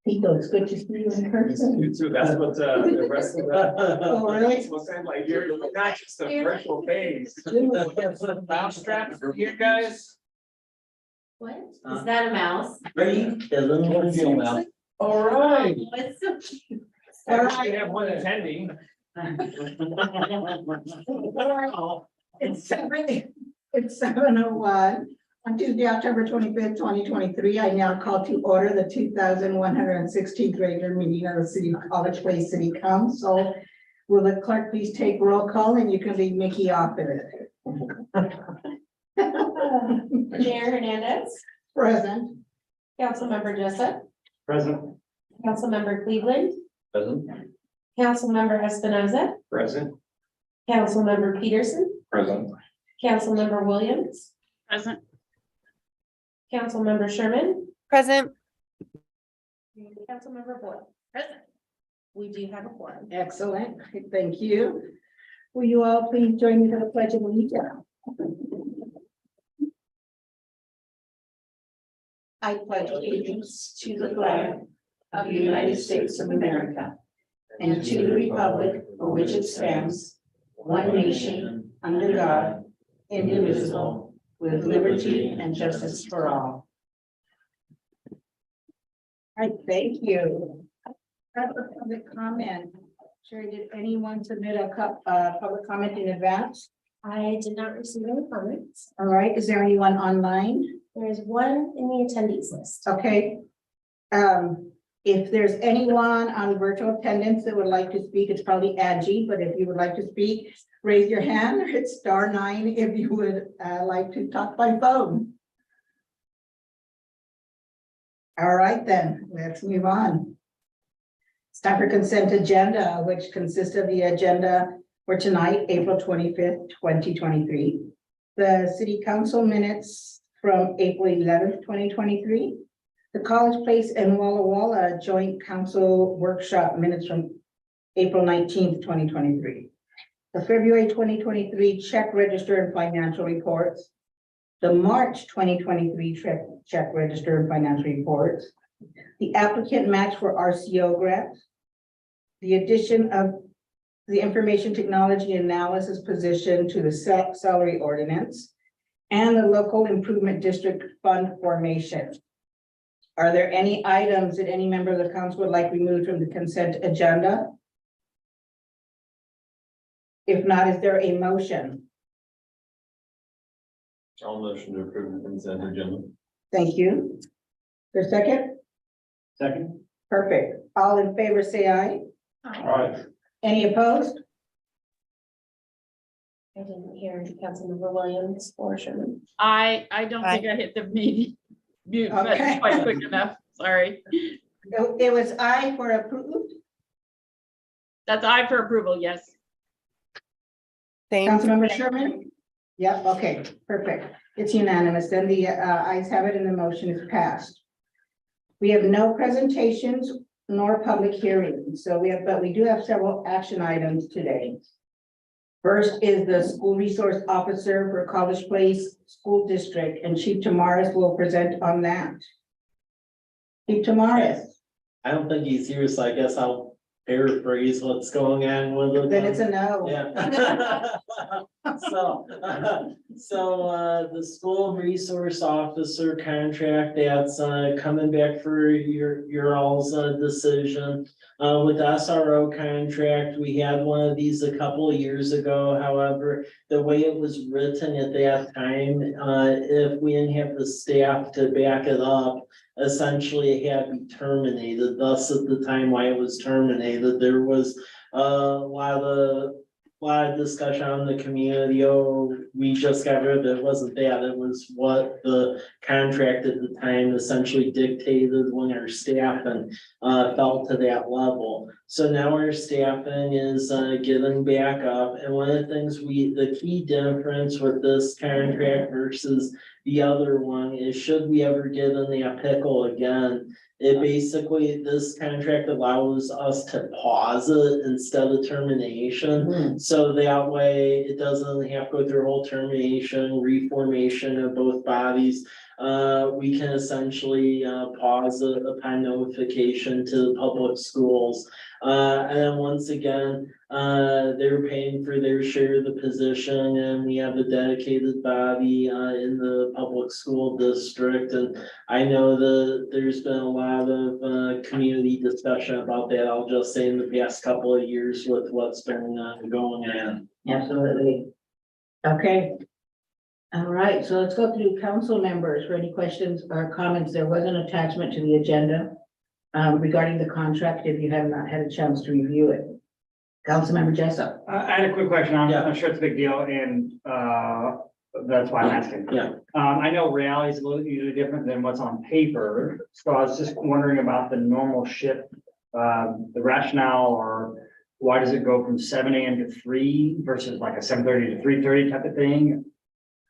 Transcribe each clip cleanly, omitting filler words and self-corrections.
Tito, it's good to see you in person. You too, that's what the rest of the. Oh, really? That's what's saying, like, you're not just a virtual face. Mouse traps for you guys. What? Is that a mouse? Are you kidding me? All right. Oh, it's so cute. All right, we have one attending. It's 7:01 on Tuesday, October 25th, 2023. I now call to order the 2,116th regular meeting of the City of College Place City Council. Will the clerk please take roll call, and you can leave Mickey off of it. Mayor Hernandez, Present. Councilmember Jessup, Present. Councilmember Cleveland, Present. Councilmember Espinoza, Present. Councilmember Peterson, Present. Councilmember Williams, Present. Councilmember Sherman, Present. and Councilmember Boyle. Present. We do have a quorum. Excellent. Thank you. Will you all please join me for the Pledge of Allegiance? I pledge allegiance to the flag of the United States of America and to the republic for which it stands, one nation, under God, indivisible, with liberty and justice for all. All right, thank you. Public comment. Sherry, did anyone submit a public comment in advance? I did not receive any comments. All right, is there anyone online? There is one in the attendees list. Okay. If there's anyone on virtual attendance that would like to speak, it's probably Angie, but if you would like to speak, raise your hand, or hit *9 if you would like to talk by phone. All right, then, let's move on. It's time for consent agenda, which consists of the agenda for tonight, April 25th, 2023. The city council minutes from April 11th, 2023. The College Place and Walla Walla Joint Council Workshop minutes from April 19th, 2023. The February 2023 check register and financial reports. The March 2023 check register and financial reports. The applicant match for RCO grant. The addition of the information technology analysis position to the salary ordinance. And the local improvement district fund formation. Are there any items that any member of the council would like removed from the consent agenda? If not, is there a motion? I'll motion to approve the consent agenda. Thank you. For a second? Second. Perfect. All in favor, say aye. All right. Any opposed? I didn't hear Councilmember Williams or Sherman. I don't think I hit the mute button Okay. quite quick enough. Sorry. It was aye for approved. That's I for approval, yes. Councilmember Sherman? Yep, okay, perfect. It's unanimous. Then the ayes have it and the motion is passed. We have no presentations nor public hearings. So but we do have several action items today. First is the school resource officer for College Place School District, and Chief Tamaris will present on that. Chief Tamaris, I don't think he's here, so I guess I'll paraphrase what's going on with it. then it's a no. Yeah. So the school resource officer contract, that's coming back for your all's decision. With SRO contract, we had one of these a couple of years ago. However, the way it was written at that time, if we didn't have the staff to back it up, essentially it had to be terminated. Thus, at the time why it was terminated, there was a lot of discussion on the community. Oh, we just got rid of it. It wasn't that. It was what the contract at the time essentially dictated when our staffing fell to that level. So now our staffing is getting back up. And one of the things the key difference with this contract versus the other one is, should we ever get in that pickle again, It basically, this contract allows us to pause it instead of termination. Mhm. So that way, it doesn't have to go through a whole termination, reformation of both bodies. We can essentially, pause it upon notification to the public schools. And then once again, they're paying for their share of the position, and we have a dedicated body, in the public school district. And I know that there's been a lot of, community discussion about that, I'll just say in the past couple of years with what's been, going on. Absolutely. Okay. All right, so let's go through council members for any questions or comments. There was an attachment to the agenda regarding the contract, if you have not had a chance to review it. Councilmember Jessup. I had a quick question. Yeah. I'm sure it's a big deal and, that's why I'm asking. Yeah. I know reality is a little usually different than what's on paper, so I was just wondering about the normal shift. The rationale, or why does it go from 7 AM to 3 versus like a 7:30 to 3:30 type of thing?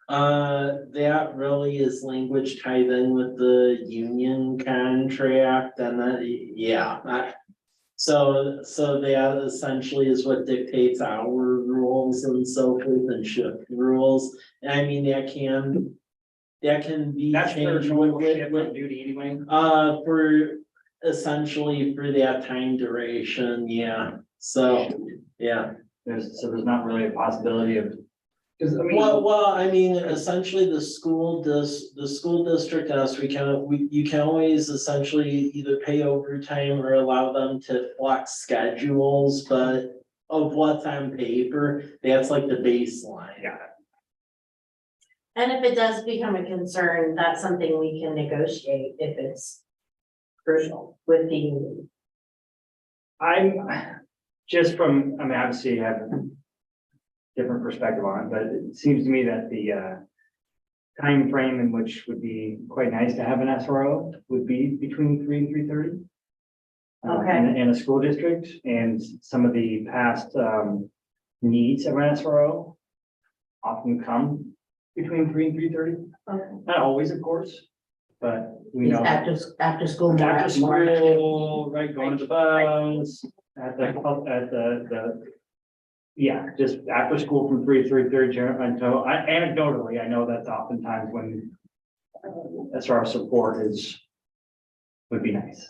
That really is language tied in with the union contract and that, yeah. So that essentially is what dictates our rules and so forth and shift rules. And I mean, that can be That's their changed normal with, shift on duty anyway. for essentially for that time duration, yeah. So, yeah. There's not really a possibility of, because I mean. Well, I mean, essentially the school district, us, you can always essentially either pay overtime or allow them to flex schedules, but of what's on paper, that's like the baseline. Yeah. And if it does become a concern, that's something we can negotiate if it's crucial with the union. I'm just from, I mean, obviously I have a different perspective on it, but it seems to me that the time frame in which would be quite nice to have an SRO would be between 3 and 3:30. Okay. In a school district, and some of the past needs of an SRO often come between 3 and 3:30. Okay. Not always, of course, but we know. After school. After school, right, going to the bus, at the. Yeah, just after school from 3 to 3:30 until, anecdotally, I know that's oftentimes when. SRO support would be nice.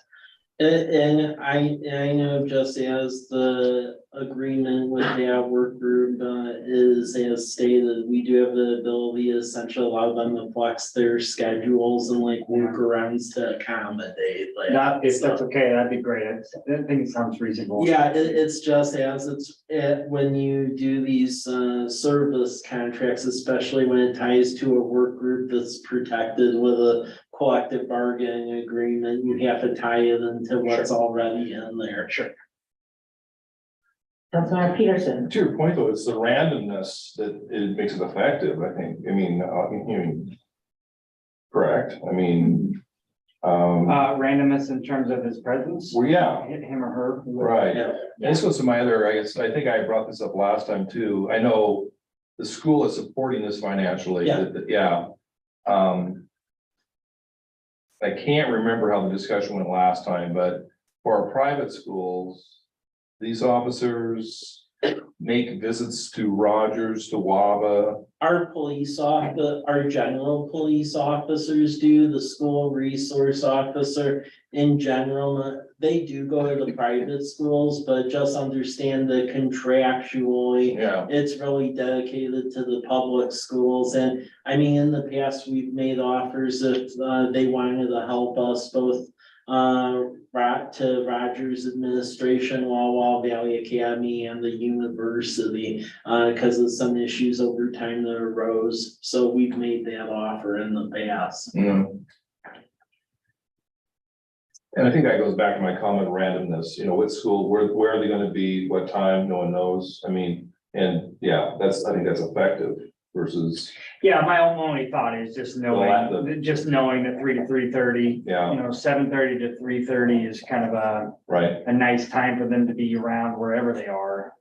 And I know just as the agreement with that work group, is as stated, we do have the ability to essentially allow them to flex their schedules and like workarounds to accommodate. like, If so. that's okay, that'd be great. I think it sounds reasonable. Yeah, it's just as when you do these, service contracts, especially when it ties to a work group that's protected with a collective bargaining agreement, you have to tie it into what's already in there. Sure. Councilmember Peterson. To your point, though, it's the randomness that it makes it effective, I think. I mean, correct, I mean, Randomness in terms of his presence, well, yeah, him or her. right. Yeah. This goes to my other, I guess, I think I brought this up last time too. I know the school is supporting this financially. Yeah. Yeah. I can't remember how the discussion went last time, but for our private schools, these officers make visits to Rogers, to WABA. Our general police officers do, the school resource officer in general, they do go to the private schools, but just understand that contractually, Yeah, it's really dedicated to the public schools. And I mean, in the past, we've made offers if they wanted to help us both to Rogers administration, Walla Valley Academy and the university, because of some issues over time that arose. So we've made that offer in the past. And I think that goes back to my comment randomness, what school, where are they gonna be, what time, no one knows, I mean, and yeah, I think that's effective versus, Yeah, my only thought is just knowing that 3 to 3:30, yeah, 7:30 to 3:30 is kind of right. a nice time for them to be around wherever they are.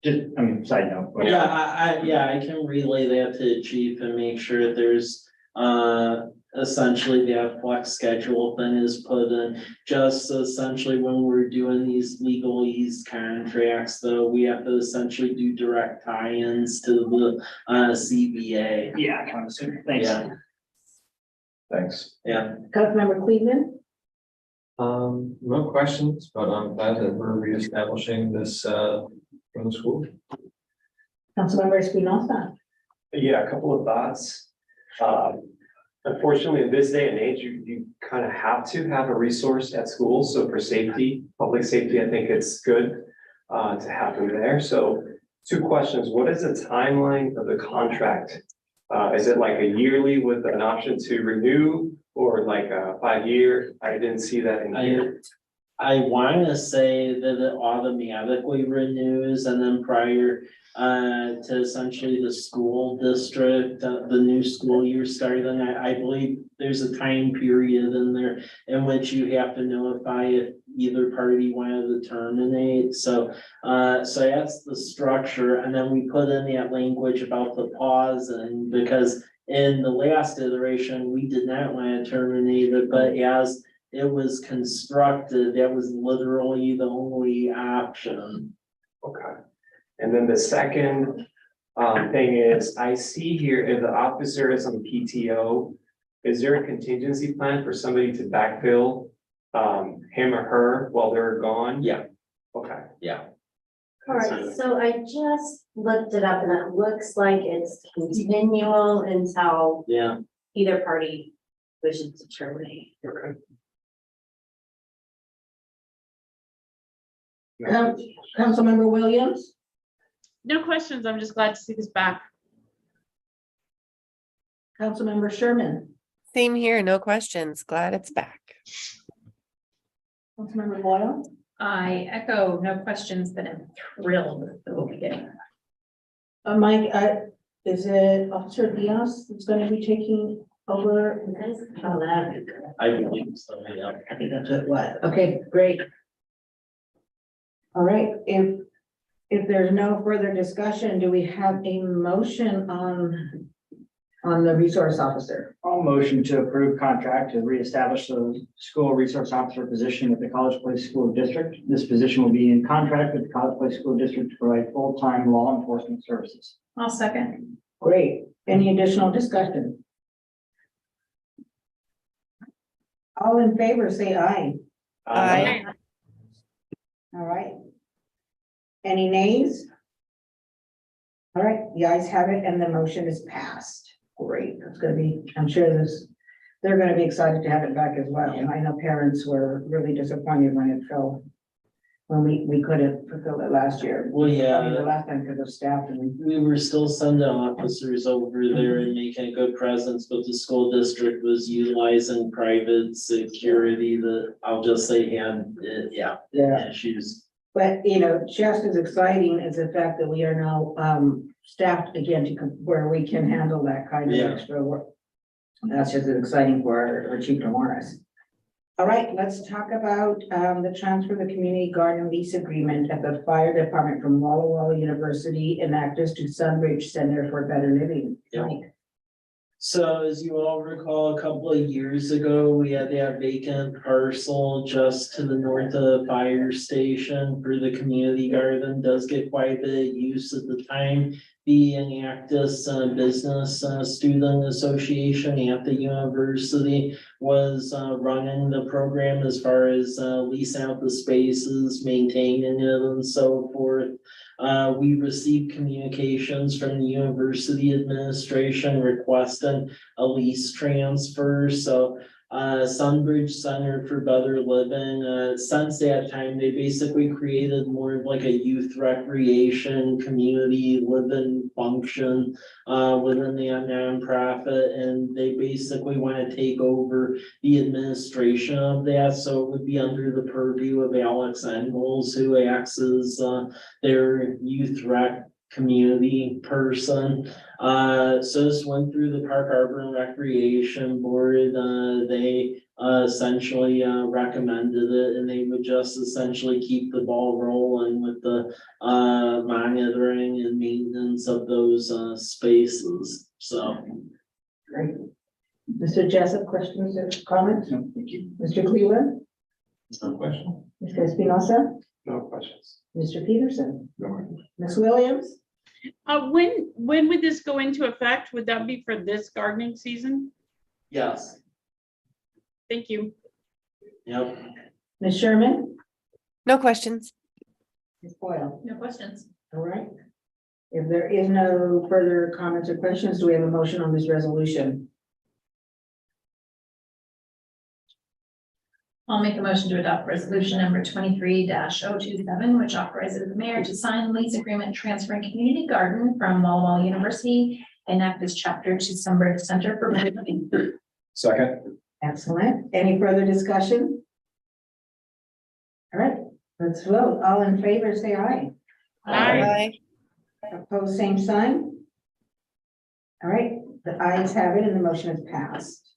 Just, I mean, side note. but- Yeah, I can relay that to the chief and make sure that there's essentially that flex schedule thing is put in. Just essentially when we're doing these legalese contracts, though, we have to essentially do direct tie-ins to the CBA. Yeah, kind of soon. Thanks. Yeah, Thanks. yeah. Councilmember Cleveland? No questions, but I'm glad that we're reestablishing this, from the school. Councilmember Espinosa? Yeah, a couple of thoughts. Unfortunately, in this day and age, you kind of have to have a resource at school. So for safety, public safety, I think it's good to have them there. So 2 questions. What is the timeline of the contract? Is it like a yearly with an option to renew or like a 5-year? I didn't see that in here. I wanna say that it automatically renews and then prior to essentially the school district, the new school year starting, I believe there's a time period in there in which you have to notify if either party wanted to terminate, so that's the structure, and then we put in that language about the pause, and because in the last iteration, we did not want to terminate it, but as it was constructed, that was literally the only option. Okay. And then the second thing is, I see here if the officer is on PTO, is there a contingency plan for somebody to backfill him or her while they're gone? Yeah. Okay. Yeah. All right, so I just looked it up and it looks like it's continual until Yeah, either party wishes to terminate. Okay. Councilmember Williams? No questions. I'm just glad to see this back. Councilmember Sherman? Same here, no questions. Glad it's back. Councilmember Boyle? I echo no questions, but I'm thrilled that we'll be getting. Mike, is it Officer Diaz that's gonna be taking over? Oh, that. I believe so, yeah. I think that's what it was. Okay, great. All right, if there's no further discussion, do we have a motion on the resource officer? All motion to approve contract to reestablish the school resource officer position at the College Place School District. This position will be in contract with the College Place School District to provide full-time law enforcement services. I'll second. Great. Any additional discussion? All in favor, say aye. Aye. All right. Any nays? All right, the ayes have it and the motion is passed. Great, that's gonna be, I'm sure they're gonna be excited to have it back as well. And I know parents were really disappointed when it fell, when we couldn't fulfill it last year. Well, I mean, yeah, the last time because of staff and we were still sending officers over there and making a good presence, but the school district was utilizing private security that I'll just say had, issues. But, you know, just as exciting as the fact that we are now staffed again to where we can handle that kind of Yeah. extra work. That's just as exciting for our Chief Morris. All right, let's talk about the transfer of the community garden lease agreement at the fire department from Walla Walla University in Actus to Sunbridge Center for Better Living. Yeah. Mike. So as you all recall, a couple of years ago, we had that vacant parcel just to the north of the fire station for the community garden. Does get quite a bit of use at the time. Being Actus Business Student Association at the university was running the program as far as leasing out the spaces, maintaining it and so forth. We received communications from the university administration requesting a lease transfer, so Sunbridge Center for Better Living, since that time, they basically created more of like a youth recreation, community living function within the nonprofit, and they basically want to take over the administration of that, so it would be under the purview of Alex Engels, who acts as their youth rec community person. So this went through the Park Harbor and Recreation Board. They essentially recommended it, and they would just essentially keep the ball rolling with the monitoring and maintenance of those spaces. So Great. Mr. Jessup, questions or comments? No, thank you. Mr. Cleveland, No question. Mr. Espinosa, No questions. Mr. Peterson, No. Ms. Williams? When would this go into effect? Would that be for this gardening season? Yes, Thank you. yep. Ms. Sherman? No questions. Ms. Boyle? No questions. All right. If there is no further comments or questions, do we have a motion on this resolution? I'll make a motion to adopt resolution number 23-027, which authorizes the mayor to sign the lease agreement transferring community garden from Walla Walla University and act as chapter to Sunbird Center for Living. Second. Excellent. Any further discussion? All right, let's vote. All in favor, say aye. Aye. Opposed, same sign. All right, the ayes have it and the motion is passed.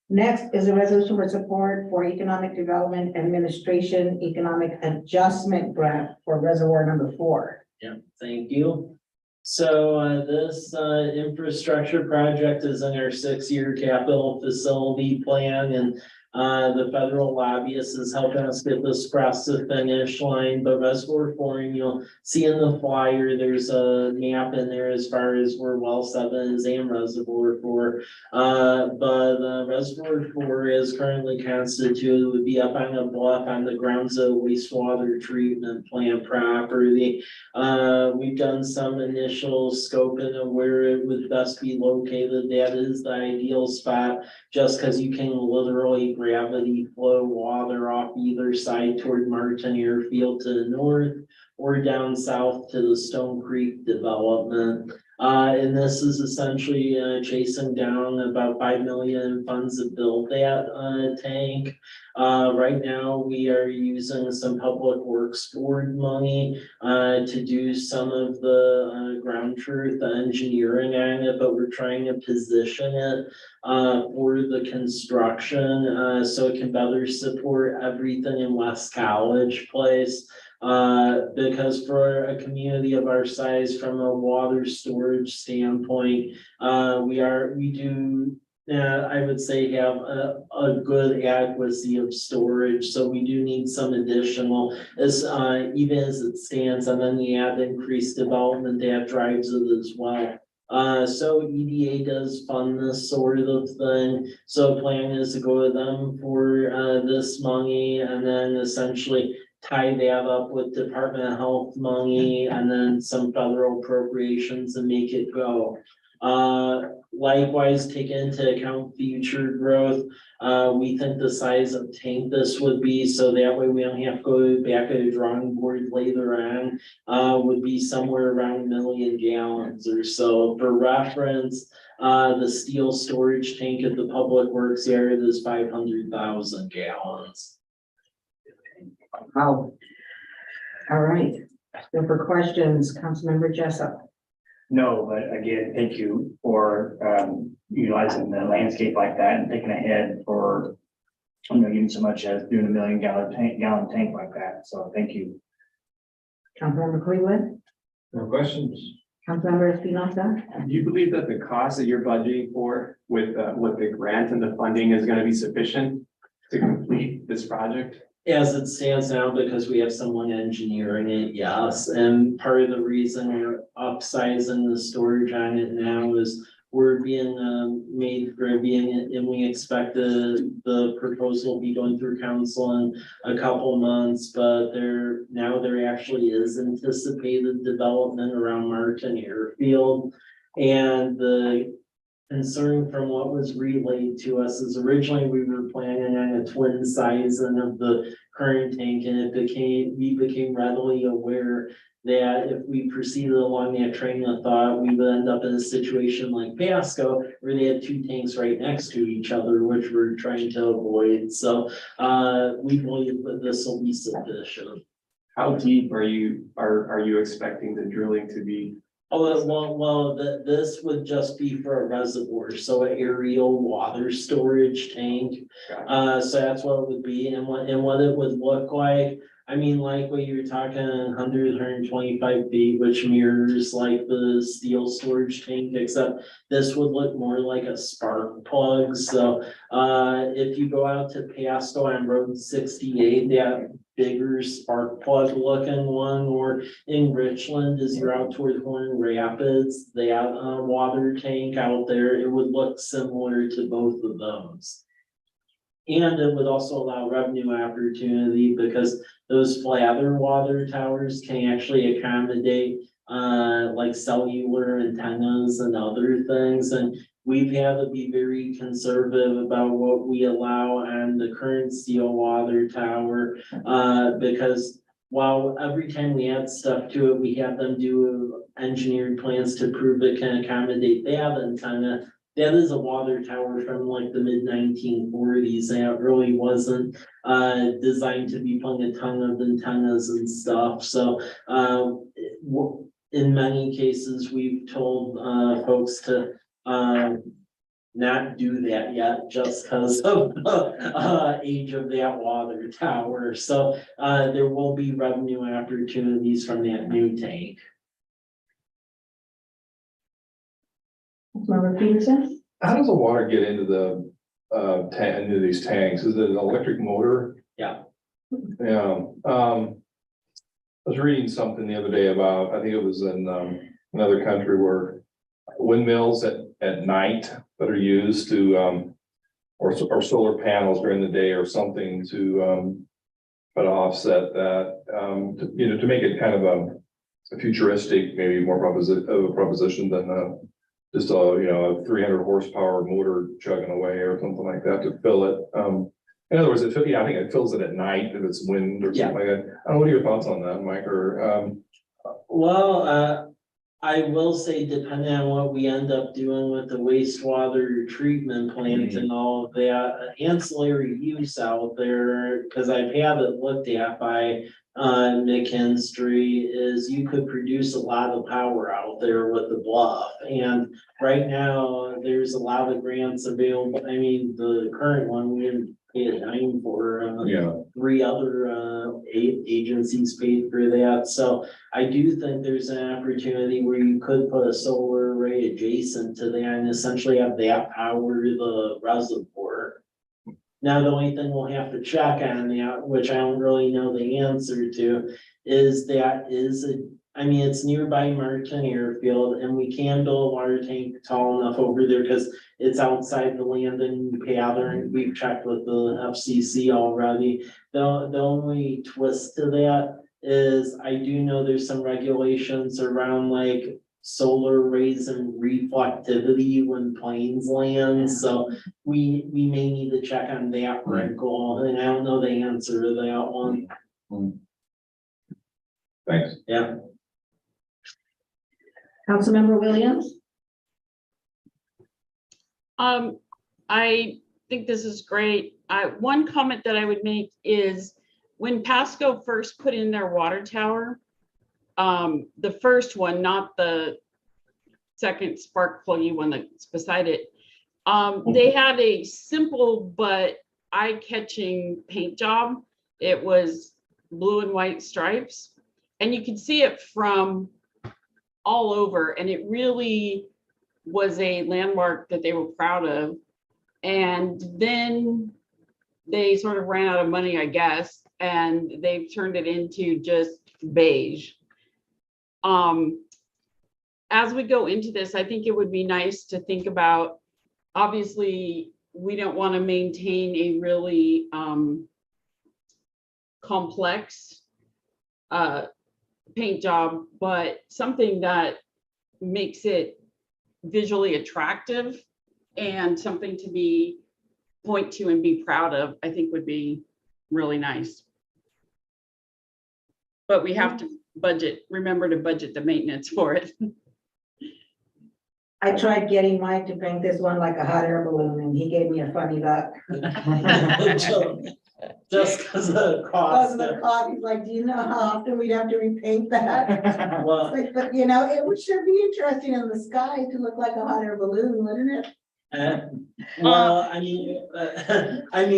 Next is a resolution for support for Economic Development Administration Economic Adjustment Grant for Reservoir Number 4. Yeah, thank you. So this infrastructure project is in our 6-year capital facility plan, and the federal lobbyist is helping us get this across the finish line. But Reservoir 4, and you'll see in the flyer, there's a map in there as far as where well 7 is and Reservoir 4. But Reservoir 4 is currently constituted, would be up on a bluff on the grounds of wastewater treatment plant property. We've done some initial scoping of where it would best be located. That is the ideal spot, just because you can literally gravity flow water off either side toward Martin Airfield to the north or down south to the Stone Creek development. And this is essentially chasing down about 5 million in funds to build that tank. Right now, we are using some public works board money to do some of the ground truth engineering on it, but we're trying to position it for the construction so it can better support everything in West College Place. Because for a community of our size, from a water storage standpoint, we do, I would say, have a good adequacy of storage. So we do need some additional, as even as it stands, and then you add increased development that drives it as well. So EDA does fund this sort of thing. So the plan is to go to them for this money, and then essentially tie that up with Department of Health money and then some federal appropriations and make it go. Likewise, take into account future growth. We think the size of tank this would be, so that way we don't have to go back to the drawing board later on, would be somewhere around 1 million gallons or so. For reference, the steel storage tank at the Public Works area is 500,000 gallons. Wow. All right, so for questions, Councilmember Jessup. No, but again, thank you for utilizing the landscape like that and thinking ahead for, even so much as doing a 1 million gallon tank like that. So thank you. Councilmember Cleveland, No questions. Councilmember Espinosa, Do you believe that the cost that you're budgeting for with the grant and the funding is gonna be sufficient to complete this project? As it stands now, because we have someone engineering it, yes, and part of the reason we're upsizing the storage on it now is we're being made for being, and we expect the proposal will be going through council in a couple months, but there actually is anticipated development around Martin Airfield. And the concern from what was relayed to us is originally we were planning on a twin sizing of the current tank, and we became readily aware that if we proceeded along that train of thought, we would end up in a situation like Pasco, where they had 2 tanks right next to each other, which we're trying to avoid. So we believe that this will be sufficient. How deep are you expecting the drilling to be? Oh, this would just be for a reservoir, so an aerial water storage tank. So that's what it would be, and what it would look like. I mean, like what you were talking, 125 feet, which mirrors like the steel storage tank, except this would look more like a spark plug, so, if you go out to Pasco on Road 68, that bigger spark plug looking one, or in Richland, as you're out toward Horn Rapids, that, water tank out there, it would look similar to both of those. And it would also allow revenue opportunity because those flatter water towers can actually accommodate like cellular antennas and other things. And we've had to be very conservative about what we allow on the current steel water tower. Because while every time we add stuff to it, we have them do engineered plans to prove it can accommodate that antenna. That is a water tower from like the mid-1940s, and it really wasn't designed to be pulling a ton of antennas and stuff, so in many cases, we've told folks to not do that yet, just because of the age of that water tower, so there will be revenue opportunities from that new tank. Member Peterson? How does the water get into the into these tanks? Is it an electric motor? Yeah. Yeah, I was reading something the other day about, I think it was in another country where windmills at night that are used to or solar panels during the day or something to but offset that, to make it kind of a futuristic, maybe more proposition than just a 300 horsepower motor chugging away or something like that to fill it. In other words, I think it fills it at night if it's wind or something like that. What are your thoughts on that, Mike? Or Well, I will say, depending on what we end up doing with the wastewater treatment plant and all of that, ancillary use out there, because I've had it looked at by McKinstry, is you could produce a lot of power out there with the bluff. And right now, there's a lot of grants available. I mean, the current one, we didn't pay a dime for. yeah, 3 other agencies paid for that. So I do think there's an opportunity where you could put a solar array adjacent to that and essentially have that power the reservoir. Now, the only thing we'll have to check on that, which I don't really know the answer to, is it's nearby Martin Airfield, and we can build a water tank tall enough over there because it's outside the landing pattern. We've checked with the FCC already. The only twist to that is I do know there's some regulations around like solar arrays and reflectivity when planes land, so we may need to check on that wrinkle, and I don't know the answer to that one. thanks. Yeah. Councilmember Williams? I think this is great. One comment that I would make is when Pasco first put in their water tower, the first one, not the second spark pluggy one that's beside it, they had a simple but eye-catching paint job. It was blue and white stripes, and you could see it from all over, and it really was a landmark that they were proud of. And then they sort of ran out of money, I guess, and they've turned it into just beige. As we go into this, I think it would be nice to think about, obviously, we don't want to maintain a really complex paint job, but something that makes it visually attractive and something to point to and be proud of, I think would be really nice. But we have to remember to budget the maintenance for it. I tried getting Mike to paint this one like a hot air balloon, and he gave me a funny look. Just because of the Because cost. of the cost, he's like, do you know how often we'd have to repaint that? Well, But it would sure be interesting in the sky to look like a hot air balloon, wouldn't it? Well, I mean,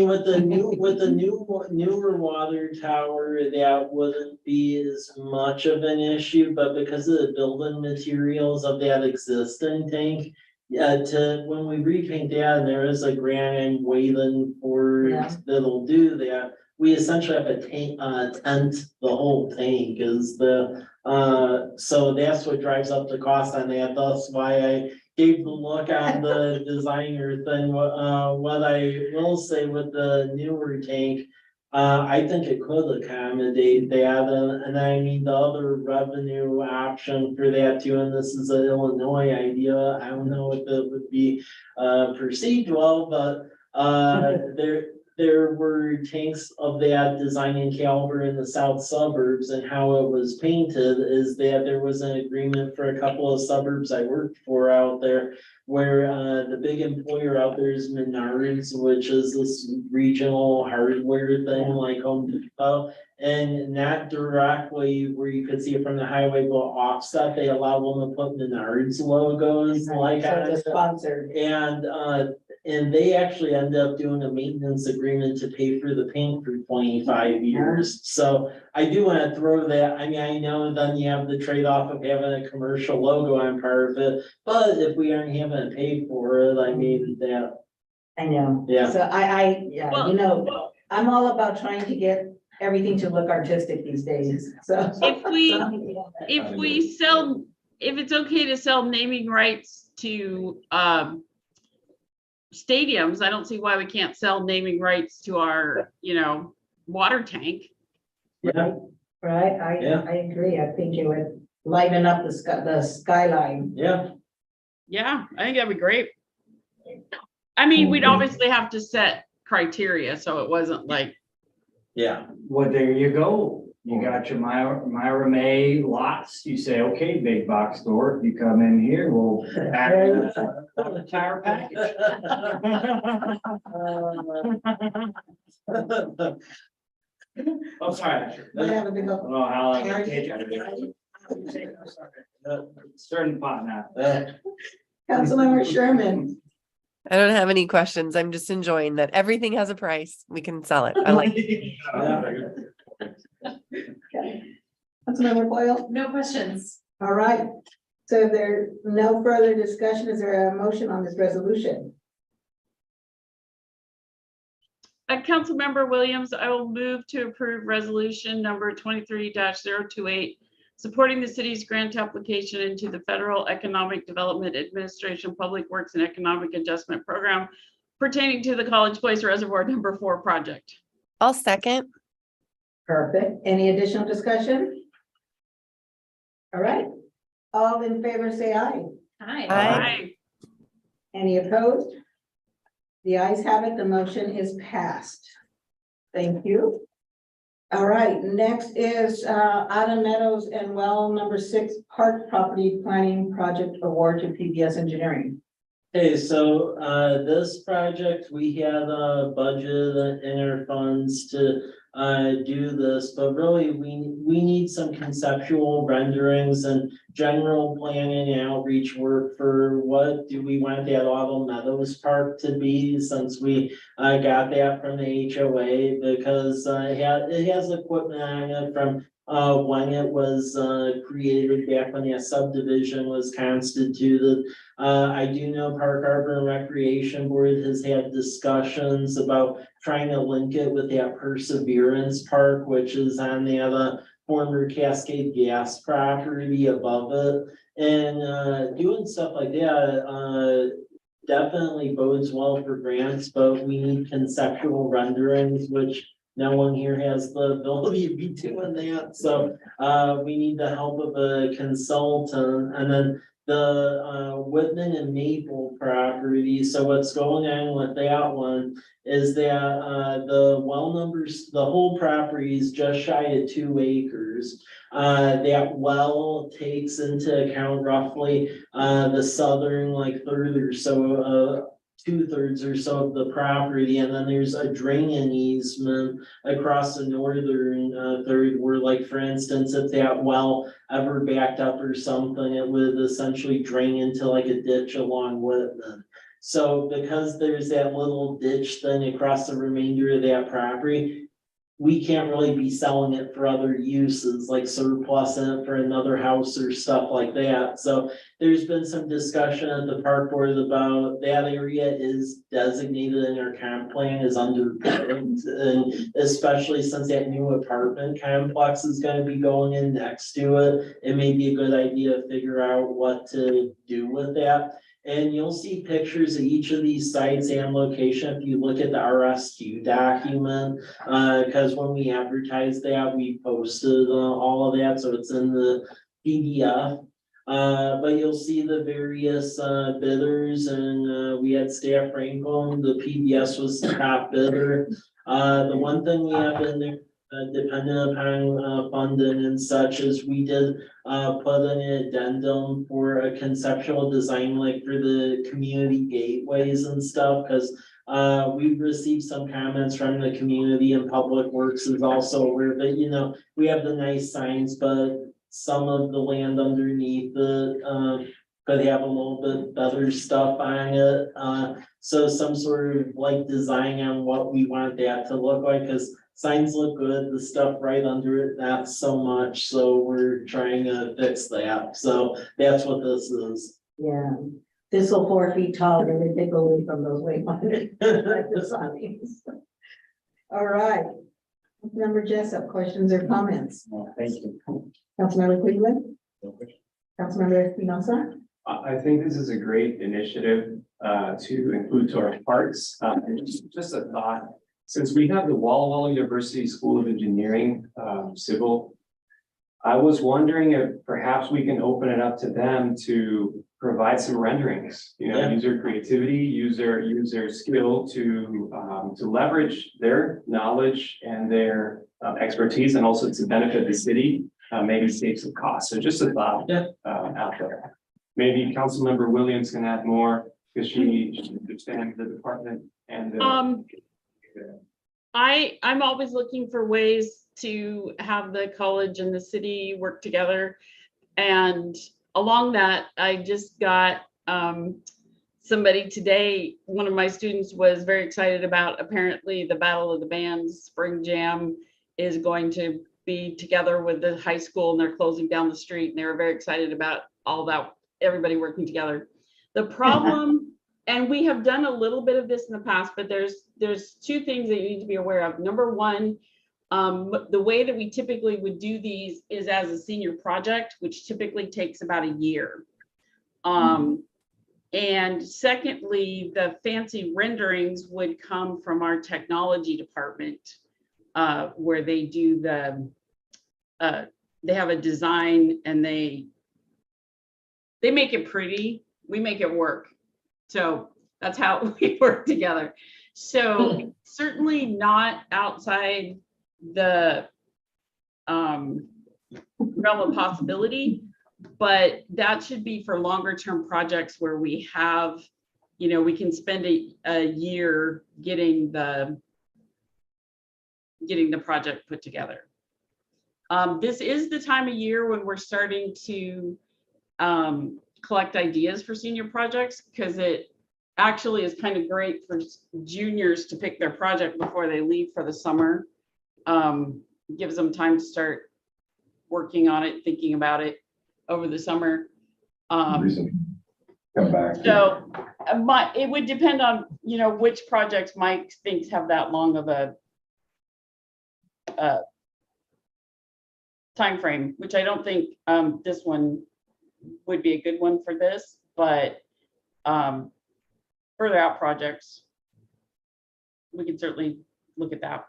with the newer water tower, that wouldn't be as much of an issue, but because of the building materials of that existing tank. Yeah, when we repaint that, and there is a grant I'm waiting for Yeah. that'll do that. We essentially have a tent, the whole tank is so that's what drives up the cost on that, that's why I gave the look on the designer thing, what I will say with the newer tank. I think it could accommodate that, and I mean, the other revenue option for that too, and this is an Illinois idea, I don't know if it would be perceived well, but there were tanks of that design in caliber in the south suburbs, and how it was painted is that there was an agreement for a couple of suburbs I worked for out there. Where the big employer out there is Menards, which is this regional hardware thing like Home Depot. And not directly where you could see it from the highway, but offset, they allow them to put Menards logos like So on the it. sponsor. And they actually ended up doing a maintenance agreement to pay for the paint for 25 years. So I do want to throw that, I mean, I know then you have the trade-off of having a commercial logo on part of it, but if we aren't having to pay for it, I mean, that, I know. Yeah. So yeah, Well- you know, I'm all about trying to get everything to look artistic these days, so. If we sell, if it's okay to sell naming rights to stadiums, I don't see why we can't sell naming rights to our, water tank. yeah, Right, Yeah. I agree, I think it would lighten up the skyline. yeah. Yeah, I think that'd be great. I mean, we'd obviously have to set criteria, so it wasn't like, Yeah, Well, there you go. You got your Myra May lots. You say, okay, big box store, you come in here, we'll add the entire package. Oh, sorry. We have a big. I don't know how long it takes you to do it. Stirring the pot now. Councilmember Sherman. I don't have any questions. I'm just enjoying that everything has a price. We can sell it. I like it. Okay. Councilmember Boyle, No questions. all right. So if there's no further discussion, is there a motion on this resolution? Councilmember Williams, I will move to approve resolution number 23-028, supporting the city's grant application into the Federal Economic Development Administration Public Works and Economic Adjustment Program pertaining to the College Place Reservoir Number 4 project. I'll second. Perfect. Any additional discussion? All right. All in favor, say aye. Hi. Aye. Any opposed? The ayes have it. The motion is passed. Thank you. All right, next is Autumn Meadows and Well number 6 Park Property Planning Project Award to PBS Engineering. Okay, so this project, we had a budget in our funds to do this, but really we need some conceptual renderings and general planning and outreach work for what do we want that Autumn Meadows Park to be, since we got that from the HOA, because it has equipment on it from when it was created back when that subdivision was constituted. I do know Park Harbor and Recreation Board has had discussions about trying to link it with that Perseverance Park, which is on the former Cascade Gas property above it. And doing stuff like that definitely bodes well for grants, but we need conceptual renderings, which no one here has the ability to be doing that, so we need the help of a consultant. And then the Whitman and Maple property, so what's going on with that one is that the well numbers, the whole property is just shy of 2 acres. That well takes into account roughly the southern third or so 2/3 or so of the property, and then there's a draining easement across the northern third where, for instance, if that well ever backed up or something, it would essentially drain into a ditch along Whitman. So because there's that little ditch thing across the remainder of that property, we can't really be selling it for other uses, like surplus it for another house or stuff like that. So there's been some discussion at the park board about that area is designated in our comp plan as underbuilt. And especially since that new apartment complex is gonna be going in next to it, it may be a good idea to figure out what to do with that. And you'll see pictures of each of these sites and location if you look at the RSQ document. Cause when we advertised that, we posted all of that, so it's in the PDF. But you'll see the various bidders and we had staff rank them. The PBS was the top bidder. The one thing we have in there, depending upon funding and such, is we did put an addendum for a conceptual design, like for the community gateways and stuff, because we've received some comments from the community, and Public Works is also aware of it. You know, we have the nice signs, but some of the land underneath the could have a little bit better stuff on it. So some sort of like design on what we want that to look like, because signs look good, the stuff right under it, not so much, so we're trying to fix that, so that's what this is. Yeah, thistle 4 feet tall, really big away from those wayfinders. Like the signs. All right. Member Jessup, questions or comments? Thank you. Councilmember Cleveland? Councilmember Espinosa? I think this is a great initiative to include to our parks. And just a thought, since we have the Walla Walla University School of Engineering civil, I was wondering if perhaps we can open it up to them to provide some renderings, you know, Yeah. use their creativity, use their skill to leverage their knowledge and their expertise, and also to benefit the city, maybe save some costs. So just a thought out there. Maybe Councilmember Williams can add more, because she understands the department and the. I'm always looking for ways to have the college and the city work together. And along that, I just got somebody today, one of my students was very excited about, apparently the Battle of the Bands Spring Jam is going to be together with the high school, and they're closing down the street, and they were very excited about all that, everybody working together. The problem, and we have done a little bit of this in the past, but there's two things that you need to be aware of. Number one, the way that we typically would do these is as a senior project, which typically takes about a year. And secondly, the fancy renderings would come from our technology department, where they do they have a design and they make it pretty, we make it work. So that's how we work together. So certainly not outside the realm of possibility, but that should be for longer term projects where we have, you know, we can spend a year getting the project put together. This is the time of year when we're starting to collect ideas for senior projects, because it actually is kind of great for juniors to pick their project before they leave for the summer. Gives them time to start working on it, thinking about it over the summer. Come back. So it would depend on, you know, which projects Mike thinks have that long of a time frame, which I don't think this one would be a good one for this, but further out projects, we can certainly look at that.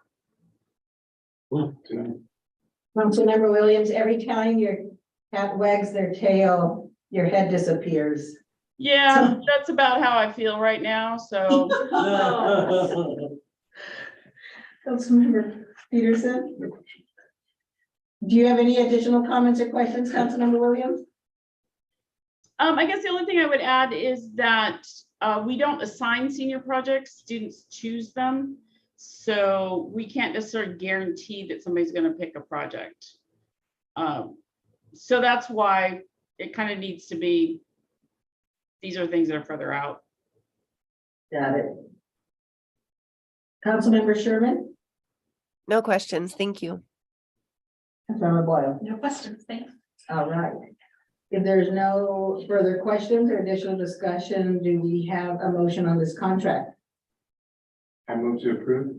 Councilmember Williams, every time your cat wags their tail, your head disappears. Yeah, that's about how I feel right now, so. Councilmember Peterson? Do you have any additional comments or questions, Councilmember Williams? I guess the only thing I would add is that we don't assign senior projects, students choose them. So we can't necessarily guarantee that somebody's going to pick a project. So that's why it kind of needs to be, these are things that are further out. Got it. Councilmember Sherman, No questions. Thank you. Councilmember Boyle. No questions, thanks. All right. If there's no further questions or additional discussion, do we have a motion on this contract? I move to approve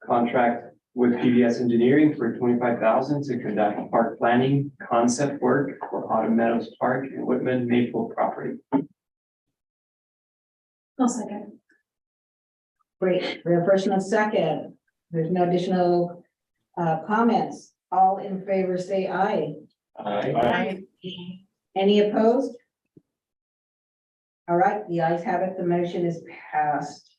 contract with PBS Engineering for 25,000 to conduct park planning concept work for Autumn Meadows Park and Whitman Maple property. I'll second. Great, we have first and a second. There's no additional comments. All in favor, say aye. Any opposed? All right, the ayes have it. The motion is passed.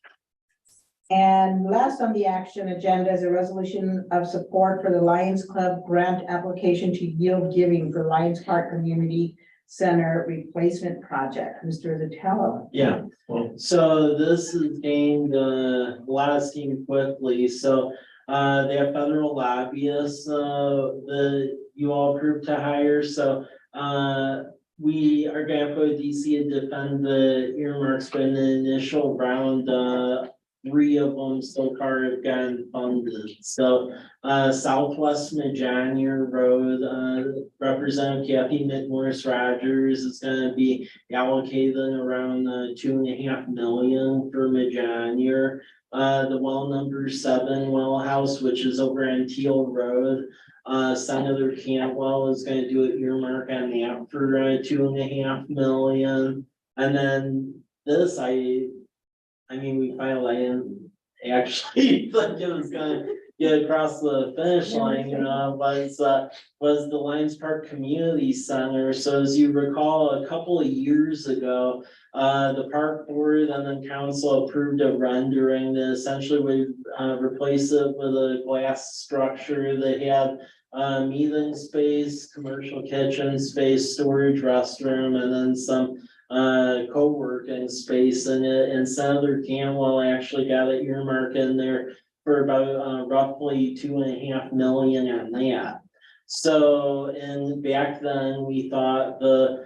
And last on the action agenda is a resolution of support for the Lions Club grant application to yield giving for Lions Park Community Center Replacement Project. Mr. Zatello. Yeah, so this is gained a lot of steam quickly, so they have federal lobbyists that you all approved to hire, so we are gonna go to DC to defend the earmarks, but in the initial round, 3 of them so far have gotten funded. So Southwest Majanier Road, Representative Kathy McMorris Rogers is gonna be allocated around 2.5 million for Majanier. The well number 7 well house, which is over on Teal Road. Senator Cantwell is gonna do an earmark on that for 2.5 million. And then this, I mean, we finally didn't actually think it was gonna get across the finish line, was the Lions Park Community Center. So as you recall, a couple of years ago, the park board and then council approved a rendering that essentially would replace it with a glass structure that had meeting space, commercial kitchen space, storage restroom, and then some co-working space in it, and Senator Cantwell actually got an earmark in there for about roughly 2.5 million on that. So, and back then, we thought the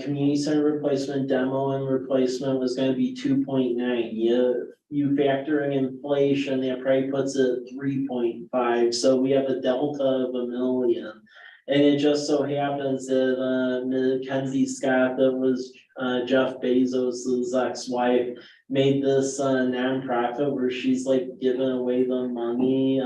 community center replacement demo and replacement was gonna be 2.9. You factor in inflation, that probably puts it at 3.5, so we have a delta of 1 million. And it just so happens that Mackenzie Scott, that was Jeff Bezos's ex-wife, made this nonprofit where she's like giving away the money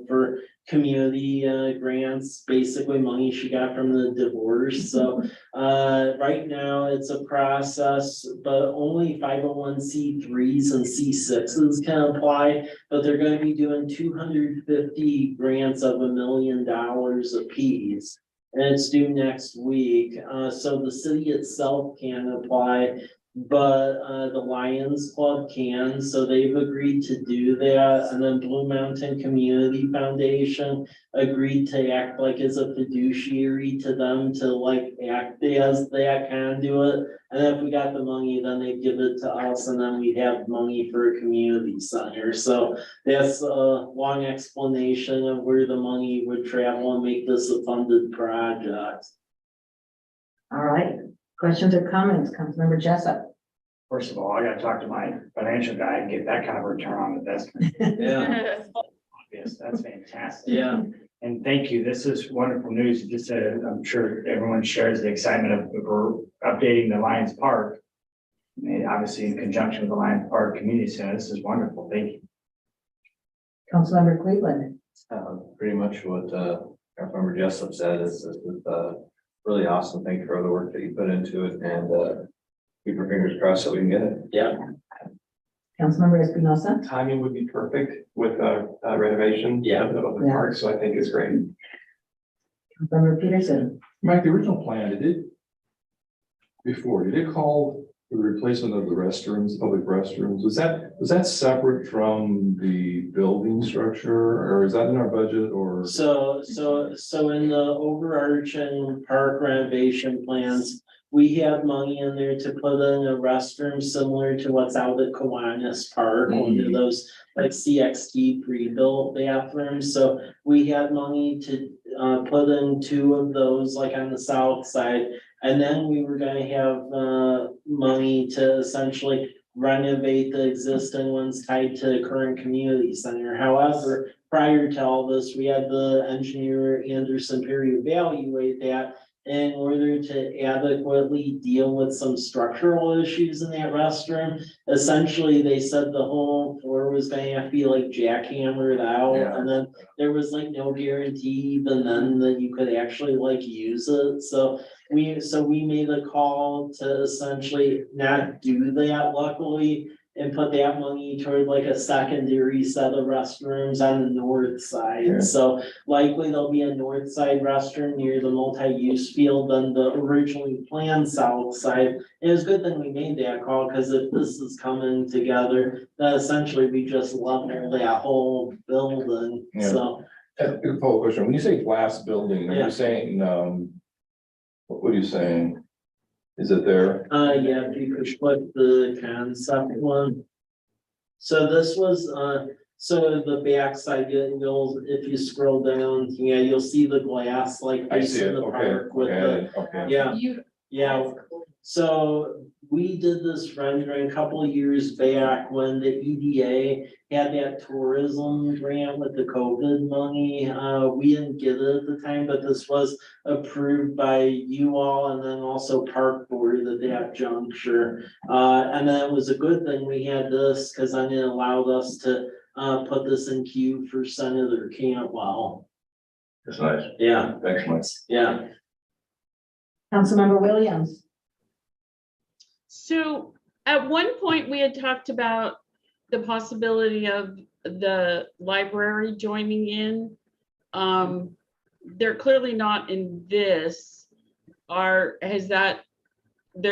for community grants, basically money she got from the divorce. So right now it's a process, but only 501c3s and C6s can apply, but they're going to be doing 250 grants of $1 million apiece. And it's due next week. So the city itself can apply, but the Lions Club can, so they've agreed to do that. And then Blue Mountain Community Foundation agreed to act like as a fiduciary to them to like act as that conduit. And if we got the money, then they give it to us, and then we have money for a community center. So that's a long explanation of where the money would travel and make this a funded project. All right, questions or comments, Councilmember Jessup? First of all, I gotta talk to my financial guy and get that kind of return on investment. Yeah, Yes, that's fantastic. yeah. And thank you. This is wonderful news. Just, I'm sure everyone shares the excitement of we're updating the Lions Park. And obviously in conjunction with the Lions Park Community Center. This is wonderful. Thank you. Councilmember Cleveland. Pretty much what Councilmember Jessup said is really awesome. Thank you for all the work that you put into it, and keep your fingers crossed that we can get it. Yeah. Councilmember Espinosa. Timing would be perfect with renovation. Yeah. Of the Yeah. park, so I think it's great. Councilmember Peterson. Mike, the original plan, did it call the replacement of the restrooms, public restrooms? Was that separate from the building structure, or is that in our budget, or? So in the overarching park renovation plans, we have money in there to put in a restroom similar to what's out at Kiwanis Park, one of those like CXT pre-built bathrooms. So we had money to put in 2 of those, like on the south side. And then we were gonna have money to essentially renovate the existing ones tied to the current community center. However, prior to all this, we had the engineer Anderson Perry evaluate that in order to adequately deal with some structural issues in that restroom. Essentially, they said the whole floor was gonna have to be like jackhammered out, Yeah. and then there was like no guarantee even then that you could actually like use it, so we made a call to essentially not do that luckily. And put that money toward like a secondary set of restrooms on the north Yeah. side, so likely there'll be a north side restroom near the multi-use field on the originally planned south side. It was a good thing we made that call, cause if this is coming together, then essentially we just level that whole building, Yeah. so. A follow-up question, when you say glass building, are Yeah. you saying, what are you saying? Is it there? Yeah, if you could flip the concept one. So this was, so the backside, you'll, if you scroll down, yeah, you'll see the glass like I piece see in it, the okay, park with the, okay. yeah, You, yeah. So we did this rendering a couple of years back when the EDA had that tourism grant with the COVID money. We didn't get it at the time, but this was approved by you all and then also Park Board at that juncture. And then it was a good thing we had this because then it allowed us to put this in queue for Senator Cantwell. That's nice, Yeah, thanks, Mike. yeah. Councilmember Williams. So at one point, we had talked about the possibility of the library joining in. They're clearly not in this. They're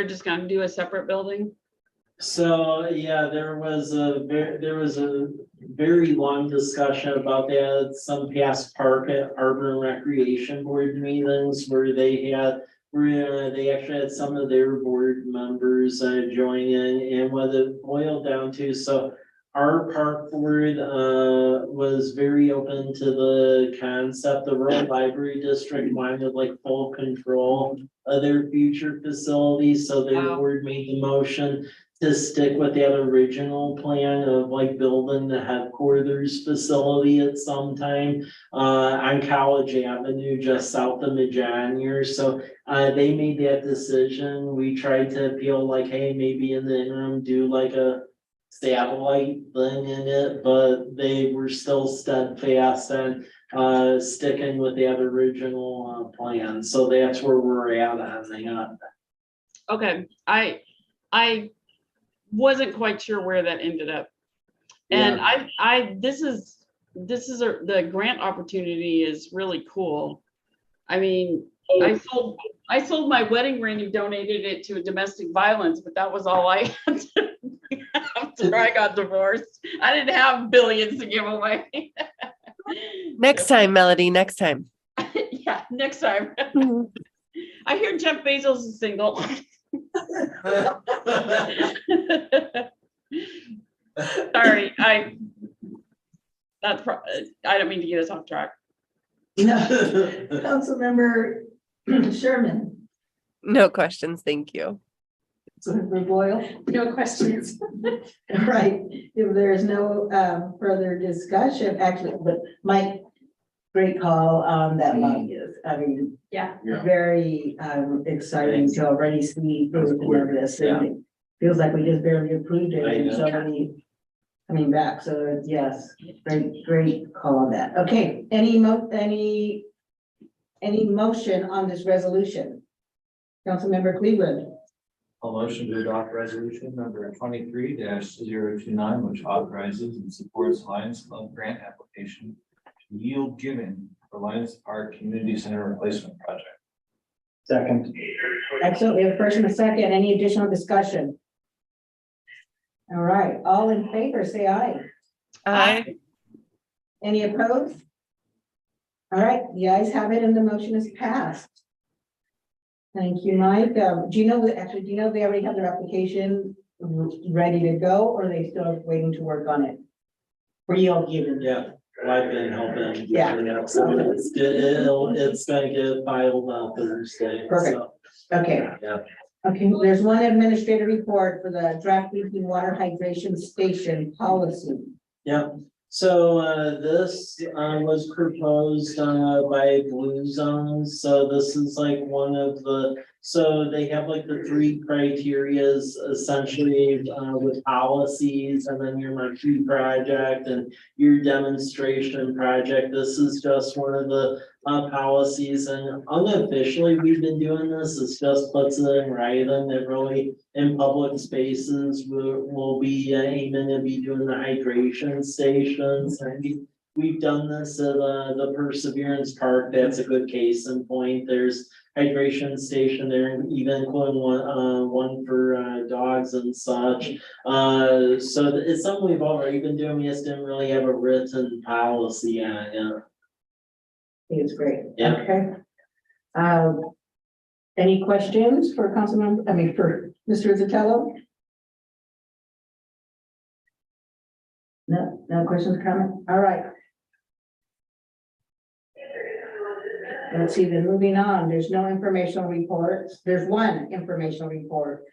just gonna do a separate building? So, yeah, there was a very long discussion about that at some past park at Arbor and Recreation Board meetings where they actually had some of their board members join in, and what it boiled down to, so our park board was very open to the concept. The rural library district wanted like full control of their future facilities, so their Wow. board made the motion to stick with that original plan of like building the headquarters facility at some time on College Avenue, just south of Majanier. So they made that decision. We tried to appeal like, hey, maybe in the interim, do like a satellite thing in it, but they were still steadfast and sticking with that original plan. So that's where we're at on that. Okay, I wasn't quite sure where that ended up. And the grant opportunity is really cool. I mean, I sold my wedding ring and donated it to a domestic violence, but that was all I had to after I got divorced. I didn't have billions to give away. Next time, Melody, next time. Yeah, next time. I hear Jeff Bezos is single. Sorry, I don't mean to get us off track. No, Councilmember Sherman. No questions, thank you. Councilmember Boyle. no questions. All right, if there's no further discussion, actually, but Mike, great call on that lobbyist. I mean, Yeah. very exciting to already see fruit of this. And it feels like we just barely approved it I and know. so many coming back. So yes, great call on that. Okay, any motion on this resolution? Councilmember Cleveland. A motion to adopt resolution number 23-029, which authorizes and supports Lions Club grant application to Yield Giving for Lions Park Community Center Replacement Project. Second. Excellent, we have a first and a second. Any additional discussion? All right, all in favor, say aye. Aye. Any opposed? All right, the ayes have it and the motion is passed. Thank you, Mike. Do you know they already have their application ready to go, or are they still waiting to work on it? For Yield Giving? Yeah, I've been helping. Yeah. So it's gonna get filed on Thursday. Perfect. so, Okay, Yeah. Okay, there's one administrative report for the draft drinking water hydration station policy. Yep, so this was proposed by Blue Zones, so this is like one of the. So they have like the three criterias essentially with policies, and then your marquee project and your demonstration project. This is just one of the policies, and unofficially, we've been doing this. It's just puts it in writing that really in public spaces, we'll be aiming to be doing the hydration stations. And we've done this at the Perseverance Park. That's a good case in point. There's hydration station there, and even including one for dogs and such. So it's something we've already been doing. We just didn't really have a written policy on it. I think it's great. Yeah. Okay. Any questions for Councilman, for Mr. Izzutello? No questions, comment? All right. Let's see, then moving on, there's no informational reports. There's one informational report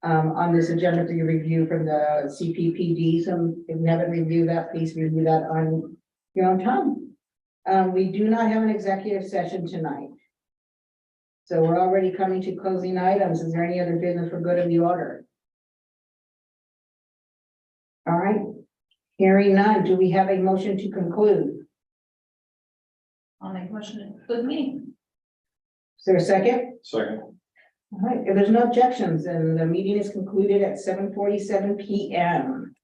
on this agenda for your review from the CPPD. So if you haven't reviewed that, please review that on your own time. We do not have an executive session tonight. So we're already coming to closing items. Is there any other business for good of the order? All right, hearing none. Do we have a motion to conclude? I'll make a motion to conclude the meeting. Is there a second? Second. All right, if there's no objections, then the meeting is concluded at 7:47 PM.